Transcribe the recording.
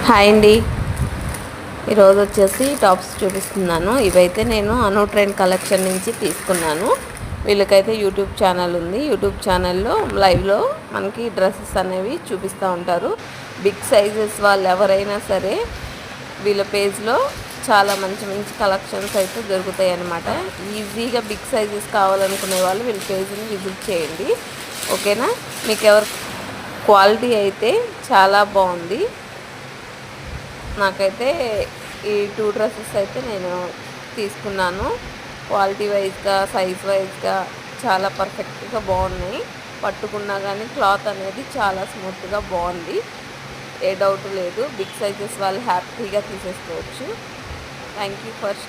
Hi అండి. ఈరోజు వచ్చేసి టాప్స్ చూపిస్తున్నాను. ఇవైతే నేను అను ట్రెండ్ కలెక్షన్ నుంచి తీసుకున్నాను. వీళ్ళకైతే యూట్యూబ్ ఛానల్ ఉంది. యూట్యూబ్ ఛానల్లో లైవ్లో మనకి డ్రెస్సెస్ అనేవి చూపిస్తూ ఉంటారు. బిగ్ సైజెస్ వాళ్ళు ఎవరైనా సరే వీళ్ళ పేజ్లో చాలా మంచి మంచి కలెక్షన్స్ అయితే దొరుకుతాయి అన్నమాట. ఈజీగా బిగ్ సైజెస్ కావాలనుకునే వాళ్ళు వీళ్ళ పేజ్ని విజిట్ చేయండి. ఓకేనా? మీకు ఎవరు క్వాలిటీ అయితే చాలా బాగుంది. నాకైతే ఈ 2 డ్రెస్సెస్ అయితే నేను తీసుకున్నాను. క్వాలిటీ వైజ్గా సైజ్ వైజ్గా చాలా పర్ఫెక్ట్గా బాగున్నాయి. పట్టుకున్నా కానీ క్లాత్ అనేది చాలా స్మూత్గా బాగుంది. ఏ డౌట్ లేదు. బిగ్ సైజెస్ వాళ్ళు హ్యాపీగా తీసేసుకోవచ్చు. Thank you for